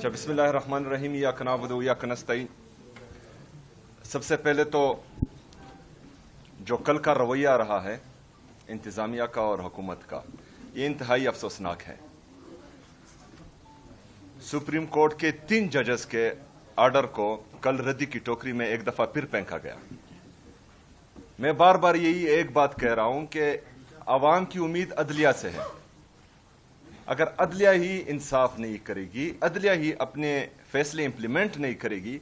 अच्छा, बिस्मिल्लाहिर्रहमानिर्रहीम। इय्याक नअबुदु व इय्याक नस्तईन। सबसे पहले तो जो कल का रवैया रहा है इंतजामिया का और हुकूमत का, ये इंतहाई अफसोसनाक है। सुप्रीम कोर्ट के 3 जजेस के ऑर्डर को कल रद्दी की टोकरी में एक दफा फिर फेंका गया। मैं बार बार यही एक बात कह रहा हूं कि आवाम की उम्मीद अदलिया से है। अगर अदलिया ही इंसाफ नहीं करेगी, अदलिया ही अपने फैसले इंप्लीमेंट नहीं करेगी,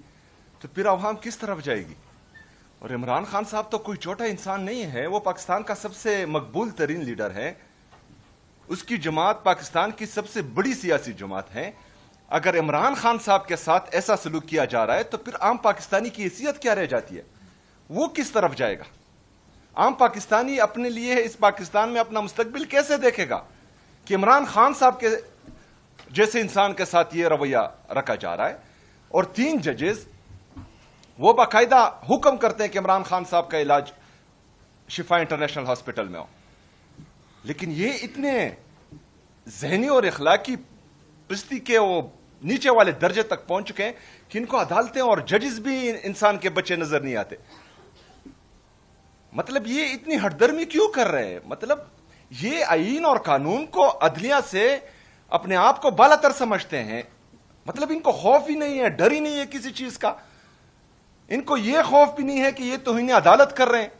तो फिर आवाम किस तरफ जाएगी। और इमरान खान साहब तो कोई छोटा इंसान नहीं है, वो पाकिस्तान का सबसे मकबूल तरीन लीडर है। उसकी जमात पाकिस्तान की सबसे बड़ी सियासी जमात है। अगर इमरान खान साहब के साथ ऐसा सलूक किया जा रहा है तो फिर आम पाकिस्तानी की हैसियत क्या रह जाती है, वो किस तरफ जाएगा। आम पाकिस्तानी अपने लिए इस पाकिस्तान में अपना मुस्तकबिल कैसे देखेगा कि इमरान खान साहब के जैसे इंसान के साथ ये रवैया रखा जा रहा है। और 3 जजेस वो बाकायदा हुक्म करते हैं कि इमरान खान साहब का इलाज शिफा इंटरनेशनल हॉस्पिटल में हो, लेकिन ये इतने जहनी और इखलाकी पिस्ती के वो नीचे वाले दर्जे तक पहुंच चुके हैं कि इनको अदालतें और जजेस भी इंसान के बच्चे नजर नहीं आते। मतलब ये इतनी हटदर्मी क्यों कर रहे हैं। मतलब ये आईन और कानून को अदलिया से अपने आप को बालातर समझते हैं। मतलब इनको खौफ ही नहीं है, डर ही नहीं है किसी चीज का। इनको ये खौफ भी नहीं है कि ये तौहीन अदालत कर रहे हैं।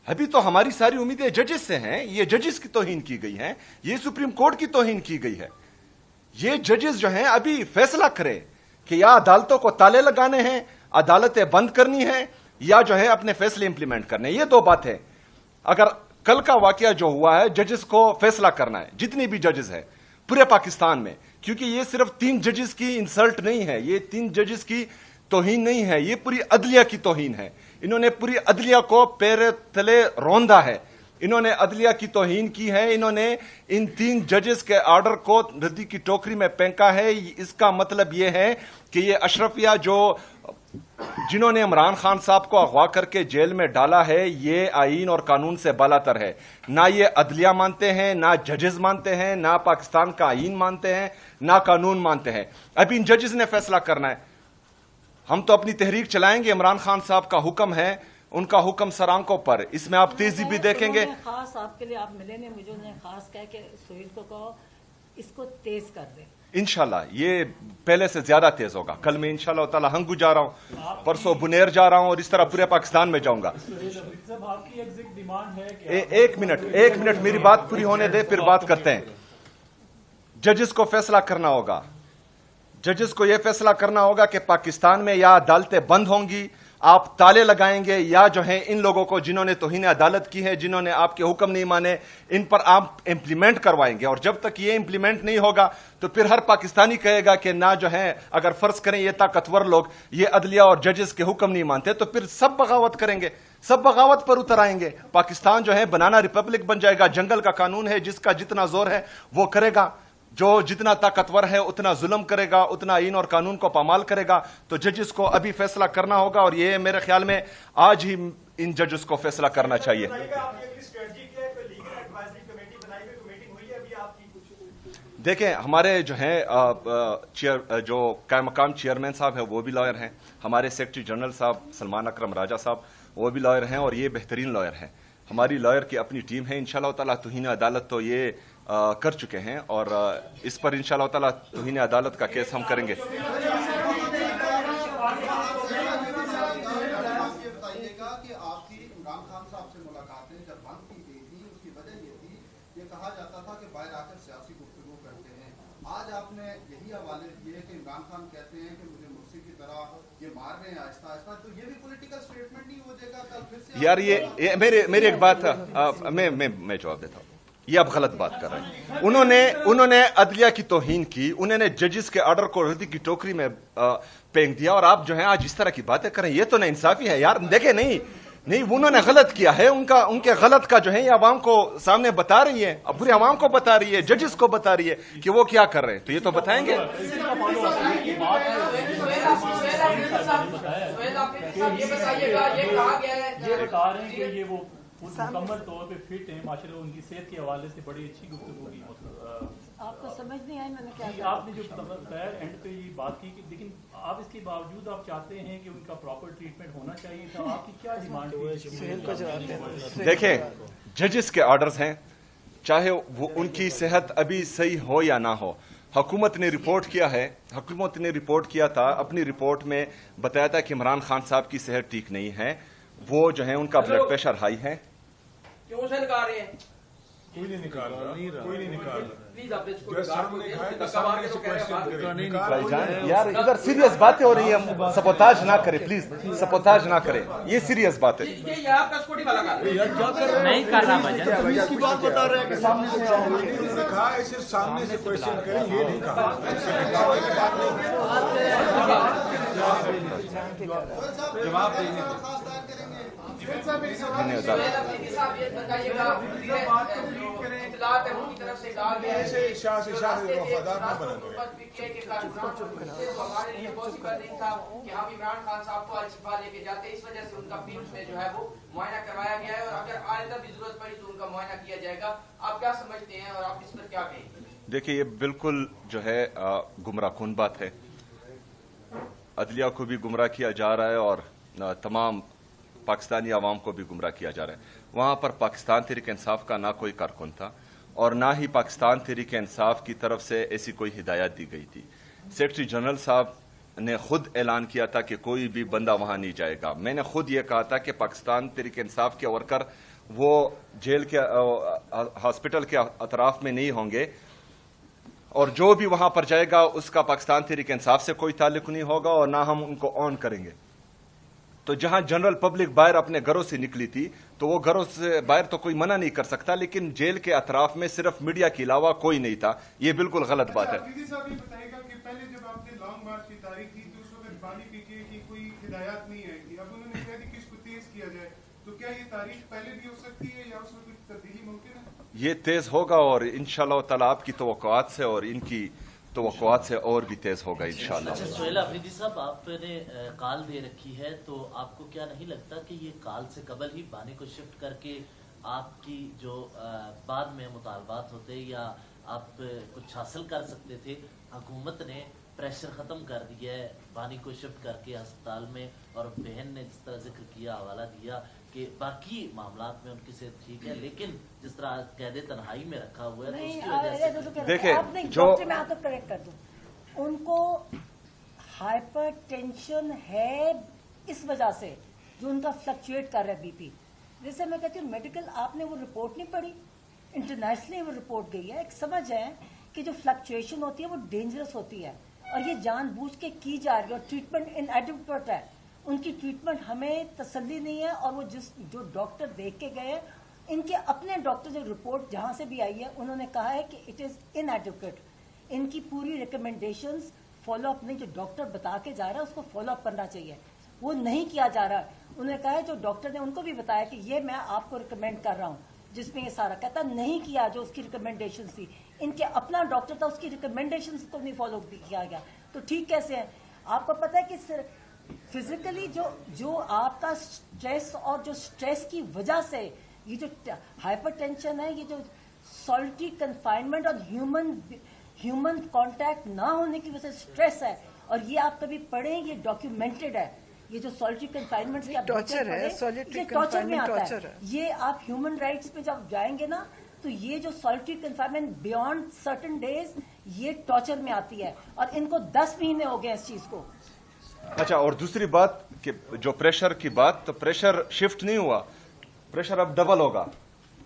अभी तो हमारी सारी उम्मीदें जजेस से हैं। ये जजेस की तौहीन की गई है, ये सुप्रीम कोर्ट की तौहीन की गई है। ये जजेस जो हैं अभी फैसला करें कि या अदालतों को ताले लगाने हैं, अदालतें बंद करनी है, या जो है अपने फैसले इंप्लीमेंट करने। ये 2 बातें। अगर कल का वाकया जो हुआ है, जजेस को फैसला करना है, जितनी भी जजेस है पूरे पाकिस्तान में, क्योंकि ये सिर्फ 3 जजेस की इंसल्ट नहीं है, ये 3 जजेस की तौहीन नहीं है, ये पूरी अदलिया की तौहीन है। इन्होंने पूरी अदलिया को पैर तले रौंदा है, इन्होंने अदलिया की तौहीन की है। इन्होंने इन 3 जजेस के ऑर्डर को रद्दी की टोकरी में फेंका है। इसका मतलब यह है कि ये अशरफिया जो जिन्होंने इमरान खान साहब को अगवा करके जेल में डाला है, ये आईन और कानून से बालातर है। ना ये अदलिया मानते हैं, ना जजेस मानते हैं, ना पाकिस्तान का आईन मानते हैं, ना कानून मानते हैं। अब इन जजेस ने फैसला करना है। हम तो अपनी तहरीक चलाएंगे, इमरान खान साहब का हुक्म है, उनका हुक्म सरांकों पर। इसमें आप तेजी भी देखेंगे। खास आपके लिए आप मिले नहीं, मुझे उन्हें खास कह के सुहेल को कहो इसको तेज कर दे। इंशाल्लाह ये पहले से ज्यादा तेज होगा। कल मैं इंशाल्लाह ताला हंगू जा रहा हूं, परसों बुनेर जा रहा हूं, और इस तरह पूरे पाकिस्तान में जाऊंगा। आपकी एग्जैक्ट डिमांड है कि एक मिनट मेरी बात पूरी होने दे, फिर बात करते हैं। जजेस को फैसला करना होगा। जजेस को यह फैसला करना होगा कि पाकिस्तान में या अदालतें बंद होंगी, आप ताले लगाएंगे, या जो है इन लोगों को जिन्होंने तौहीन अदालत की है, जिन्होंने आपके हुक्म नहीं माने, इन पर आप इंप्लीमेंट करवाएंगे। और जब तक ये इंप्लीमेंट नहीं होगा तो फिर हर पाकिस्तानी कहेगा कि ना जो है, अगर फर्ज करें ये ताकतवर लोग ये अदलिया और जजेस के हुक्म नहीं मानते, तो फिर सब बगावत करेंगे, सब बगावत पर उतर आएंगे। पाकिस्तान जो है बनाना रिपब्लिक बन जाएगा। जंगल का कानून है, जिसका जितना जोर है वो करेगा, जो जितना ताकतवर है उतना जुल्म करेगा, उतना आईन और कानून को पामाल करेगा। तो जजेस को अभी फैसला करना होगा, और ये मेरे ख्याल में आज ही इन जजेस को फैसला करना चाहिए। देखें, हमारे जो हैं जो कायम मकाम चेयरमैन साहब हैं वो भी लॉयर हैं, हमारे सेक्रेटरी जनरल साहब सलमान अकरम राजा साहब वो भी लॉयर हैं, और ये बेहतरीन लॉयर हैं। हमारी लॉयर की अपनी टीम है। इंशाल्लाह ताला तौहीन अदालत तो ये कर चुके हैं, और इस पर इंशाल्लाह ताला तौहीन अदालत का केस हम करेंगे। कहा जाता था कि बाहर आकर सियासी गुफ्तगू करते हैं। आज आपने यही हवाले दिए कि इमरान खान कहते हैं कि मुझे मुर्सी की तरह ये मार रहे हैं आहिस्ता आहिस्ता, तो ये भी पॉलिटिकल स्टेटमेंट नहीं हो जाएगा कल फिर से? यार ये मेरी एक बात मैं जवाब देता हूँ। ये आप गलत बात कर रहे हैं। उन्होंने अदलिया की तौहीन की, उन्होंने जजेस के ऑर्डर को रद्दी की टोकरी में फेंक दिया, और आप जो है आज इस तरह की बातें करें, ये तो ना इंसाफी है यार। देखे नहीं उन्होंने गलत किया है, उनके गलत का जो है ये आवाम को सामने बता रही है, अब पूरी आवाम को बता रही है, जजेस को बता रही है कि वो क्या कर रहे हैं, तो ये तो बताएंगे। ये वो मुकम्मल तौर पे फिट हैं, माशाल्लाह उनकी सेहत के हवाले से बड़ी अच्छी गुफ्तगू की। आपको समझ नहीं है इन्होंने क्या जी, कहा। आपने जो बताया एंड पे ये बात की कि लेकिन आप इसके बावजूद आप चाहते हैं कि उनका प्रॉपर ट्रीटमेंट होना चाहिए था, आपकी क्या डिमांड थी? देखें, जजेस के ऑर्डर्स हैं, चाहे वो उनकी सेहत अभी सही हो या ना हो। हुकूमत ने रिपोर्ट किया है, हुकूमत ने रिपोर्ट किया था, अपनी रिपोर्ट में बताया था कि इमरान खान साहब की सेहत ठीक नहीं है, वो जो है उनका ब्लड प्रेशर हाई है। क्यों से निकाल रहे हैं? कोई नहीं निकाल रहा, कोई नहीं निकाल रहा। प्लीज आप इसको जो सामने खाए तो सामने से क्वेश्चन करें। भाईजान यार इधर सीरियस बातें हो रही है, सपोताज ना करे प्लीज, सपोताज ना करे, ये सीरियस बात है। ये आपका सिक्योरिटी वाला कर रहा है। नहीं कर रहा भाईजान, इसकी बात बता रहे हैं कि सामने से कहा है, सिर्फ सामने से क्वेश्चन करें, ये नहीं कहा। जवाब देंगे हमारे लिए पॉसिबल नहीं था कि हम इमरान खान साहब को अल-शिफा लेके जाते, इस वजह से उनका पीठ में जो है वो मुआयना करवाया गया है और अगर आइंदा भी जरूरत पड़ी तो उनका मुआयना किया जाएगा। आप क्या समझते हैं और आप इस पर क्या कहेंगे? देखिए, ये बिल्कुल जो है गुमराहकुन बात है। अदलिया को भी गुमराह किया जा रहा है और तमाम पाकिस्तानी आवाम को भी गुमराह किया जा रहा है। वहां पर पाकिस्तान तहरीक इंसाफ का ना कोई कारकुन था और ना ही पाकिस्तान तहरीक इंसाफ की तरफ से ऐसी कोई हिदायत दी गई थी। सेक्रेटरी जनरल साहब ने खुद ऐलान किया था कि कोई भी बंदा वहां नहीं जाएगा। मैंने खुद ये कहा था कि पाकिस्तान तहरीक इंसाफ के वर्कर वो जेल के हॉस्पिटल के अतराफ में नहीं होंगे और जो भी वहां पर जाएगा उसका पाकिस्तान तहरीक इंसाफ से कोई ताल्लुक नहीं होगा और ना हम उनको ऑन करेंगे। तो जहां जनरल पब्लिक बाहर अपने घरों से निकली थी तो वो घरों से बाहर तो कोई मना नहीं कर सकता, लेकिन जेल के अतराफ में सिर्फ मीडिया के अलावा कोई नहीं था। ये बिल्कुल गलत बात है। साहब ये बताएगा कि पहले जब आपने लॉन्ग मार्च की तारीख दी तो उस वक्त बानी पीके की कोई हिदायत नहीं आएगी, अब उन्होंने कहा कि इसको तेज किया जाए, तो क्या ये तारीख पहले भी हो सकती है या उसमें कुछ तब्दीली मुमकिन है? ये तेज होगा और इंशाअल्लाह ताला आपकी तवक्कुआत से और इनकी तवक्कुआत से और भी तेज होगा इंशाअल्लाह। अच्छा सोहेल अफरीदी साहब, आपने काल दे रखी है तो आपको क्या नहीं लगता कि ये काल से कबल ही बानी को शिफ्ट करके आपकी जो बाद में मुतालबात होते या आप कुछ हासिल कर सकते थे? हुकूमत ने प्रेशर खत्म कर दिया है बानी को शिफ्ट करके अस्पताल में, और बहन ने जिस तरह जिक्र किया, हवाला दिया कि बाकी मामलात में उनकी सेहत ठीक है, लेकिन जिस तरह कैदे तन्हाई में रखा हुआ है तो उसकी वजह से देखिए जो मैं आपको करेक्ट कर दूं, उनको हाइपर टेंशन है इस वजह से जो उनका फ्लक्चुएट कर रहा है बीपी। जैसे मैं कहती हूँ मेडिकल, आपने वो रिपोर्ट नहीं पढ़ी, इंटरनेशनली वो रिपोर्ट गई है। एक समझ है कि जो फ्लक्चुएशन होती है वो डेंजरस होती है और ये जानबूझ के की जा रही है और ट्रीटमेंट इनएडिक्वेट है। उनकी ट्रीटमेंट हमें तसल्ली नहीं है और वो जो डॉक्टर देख के गए, इनके अपने डॉक्टर जो रिपोर्ट जहां से भी आई है उन्होंने कहा है कि इट इज इनएडिक्वेट। इनकी पूरी रिकमेंडेशंस फॉलो अप नहीं, जो डॉक्टर बता के जा रहा है उसको फॉलो अप करना चाहिए, वो नहीं किया जा रहा है। उन्होंने कहा है जो डॉक्टर ने उनको भी बताया कि ये मैं आपको रिकमेंड कर रहा हूँ, जिसमें ये सारा कहता नहीं किया जो उसकी रिकमेंडेशन थी। इनके अपना डॉक्टर था, उसकी रिकमेंडेशन को नहीं फॉलो किया गया, तो ठीक कैसे है? आपको पता है कि फिजिकली जो आपका स्ट्रेस और जो स्ट्रेस की वजह से ये जो हाइपरटेंशन है, ये जो सॉलिटरी कन्फाइनमेंट और ह्यूमन कांटेक्ट ना होने की वजह से स्ट्रेस है, और ये आप कभी पढ़ें, ये डॉक्यूमेंटेड है। ये जो सॉलिटरी कन्फाइनमेंट का टॉर्चर है, ये टॉर्चर में आता है। ये आप ह्यूमन राइट्स पे जब जाएंगे ना तो ये जो solitary confinement beyond certain days, ये टॉर्चर में आती है और इनको 10 महीने हो गए इस चीज को। अच्छा, और दूसरी बात कि जो प्रेशर की बात, तो प्रेशर शिफ्ट नहीं हुआ, प्रेशर अब डबल होगा।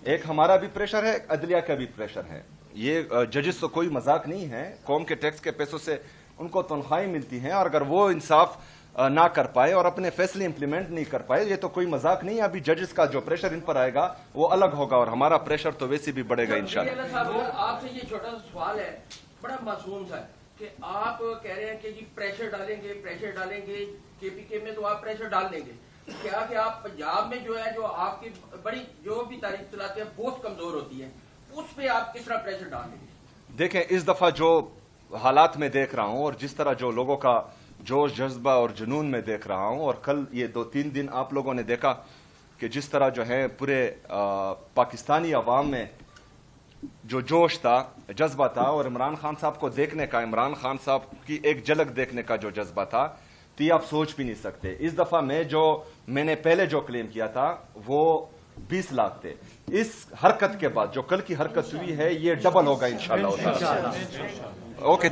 एक हमारा भी प्रेशर है, अदलिया का भी प्रेशर है। ये जजेस तो कोई मजाक नहीं है, कौम के टैक्स के पैसों से उनको तनख्वाही मिलती हैं और अगर वो इंसाफ ना कर पाए और अपने फैसले इंप्लीमेंट नहीं कर पाए, ये तो कोई मजाक नहीं है। अभी जजेस का जो प्रेशर इन पर आएगा वो अलग होगा और हमारा प्रेशर तो वैसे भी बढ़ेगा इंशाल्लाह। आपसे ये छोटा सा सवाल है, बड़ा मासूम सा, कि आप कह रहे हैं कि जी प्रेशर डालेंगे केपीके में, तो आप प्रेशर डाल देंगे क्या कि आप पंजाब में जो है, जो आपकी बड़ी जो भी तारीफ चलाते हैं बहुत कमजोर होती है, उस पर आप किस तरह प्रेशर डाल देंगे? देखें, इस दफा जो हालात में देख रहा हूं और जिस तरह जो लोगों का जोश जज्बा और जुनून में देख रहा हूं, और कल ये 2-3 दिन आप लोगों ने देखा कि जिस तरह जो है पूरे पाकिस्तानी अवाम में جو جوش تھا, جذبہ تھا, اور عمران خان صاحب کو دیکھنے کا, عمران خان صاحب کی ایک جھلک دیکھنے کا جو جذبہ تھا, تو یہ آپ سوچ بھی نہیں سکتے. اس دفعہ میں نے پہلے جو کلیم کیا تھا وہ 20 لاکھ تھے. اس حرکت کے بعد جو کل کی حرکت ہوئی ہے یہ ڈبل ہوگا انشاءاللہ. اوکے.